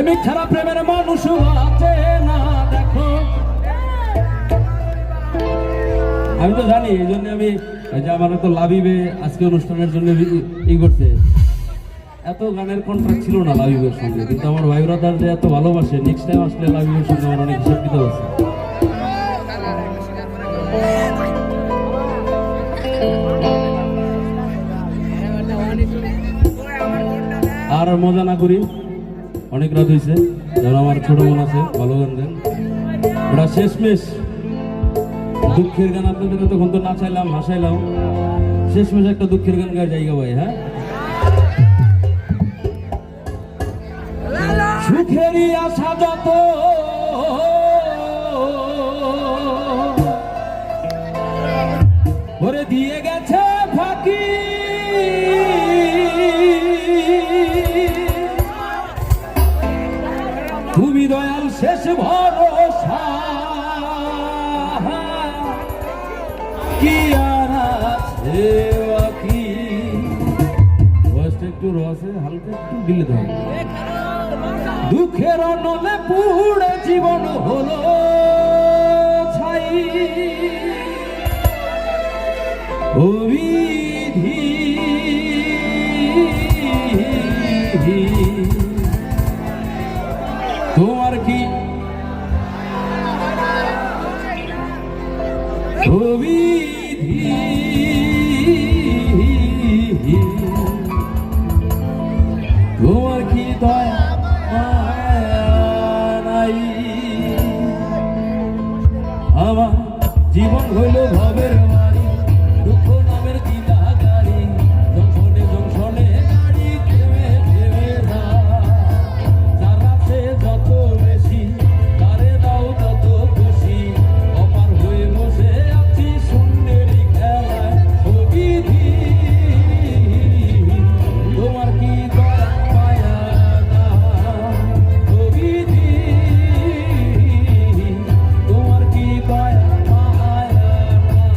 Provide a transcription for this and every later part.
মিথ্যারা প্রেমের মানুষ আছে না দেখো। আমি তো জানি, এই জন্য আমি যে আমার তো লাভিবে আজকে অনুষ্ঠানের জন্য ই করছে। এত গানের কন্ট্রাক্ট ছিল না লাভিবের সঙ্গে, কিন্তু আমার ভাই ব্রাদার যে এত ভালোবাসে, নেক্সট টাইম আসলে লাভিবের সঙ্গে আমার অনেক হিসাব দিতে হচ্ছে। আর মজা না করি, অনেক রাত হয়েছে। যেন আমার ছোট বোন আছে, ভালো গান দেন। ওটা শেষমেশ দুঃখের গান আপনাদের তখন তো নাচাইলাম হাসাইলাম, শেষমেশ একটা দুঃখের গান গায়ে জায়গা ভাই। হ্যাঁ, সুখেরই আশা যত ভরে দিয়ে গেছে ফাঁকি, তুমি দয়াল শেষ ভরসা, কি আর আছে বাকি। ভয়েসটা একটু রসে হালকা একটু দিলে তো হবে। দুঃখের নলে পুড়ে জীবন হলো ছাই, বিধি তোমার কি বিধি, তোমার কি দয়া নাই। আমার জীবন হইল ভবের বাড়ি, দুঃখ নামের দিলা গাড়ি, জংশনে জংশনে গাড়ি থেমে থেমে যায়। যার আছে যত বেশি তারে দাও তত খুশি, অপার হয়ে বসে আছি শূন্যেরই খেলায়। ও বিধি তোমার কি দয়া মায়া না, ও বিধি তোমার কি দয়া মায়া না।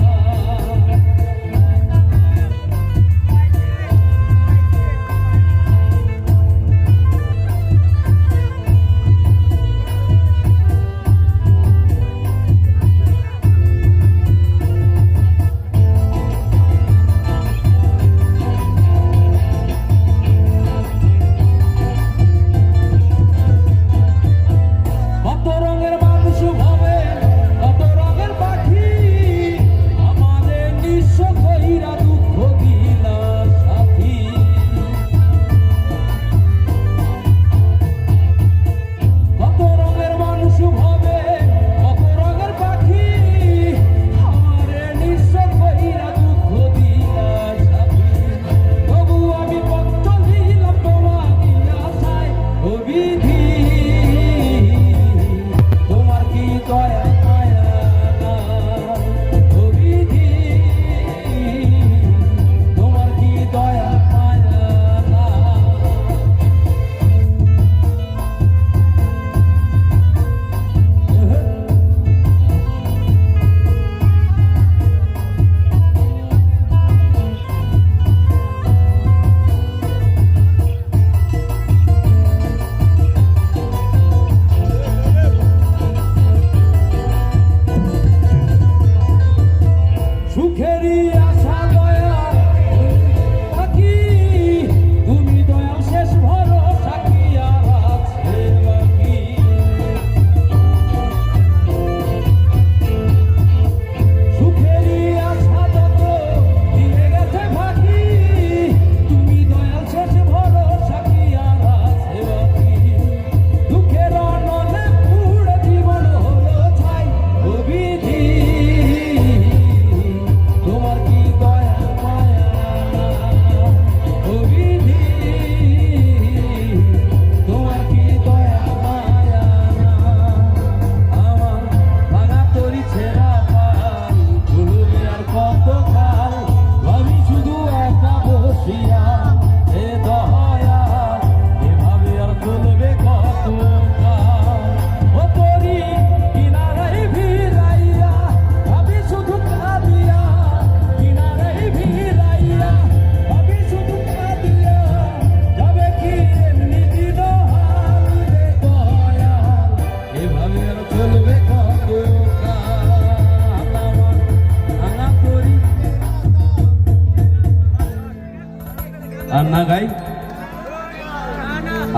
আর না গাই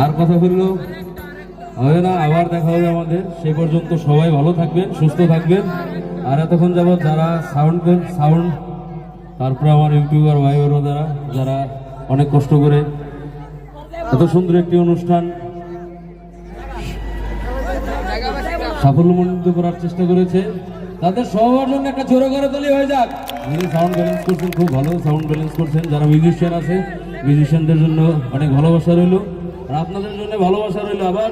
আর কথা বললো হবে না, আবার দেখা হবে আমাদের। সে পর্যন্ত সবাই ভালো থাকবেন, সুস্থ থাকবেন। আর এতক্ষণ যাবৎ যারা সাউন্ড তারপরে আমার ইউটিউবার ভাই বোনেরা যারা অনেক কষ্ট করে এত সুন্দর একটি অনুষ্ঠান সাফল্যমণ্ডিত করার চেষ্টা করেছে, তাদের সবার জন্য একটা জোরে করে তালি হয়ে যাক। যিনি সাউন্ড ব্যালেন্স করছেন, খুব ভালো সাউন্ড ব্যালেন্স করছেন। যারা মিউজিশিয়ান আছে, মিউজিশিয়ানদের জন্য অনেক ভালোবাসা রইল, আর আপনাদের জন্য ভালোবাসা রইল। আবার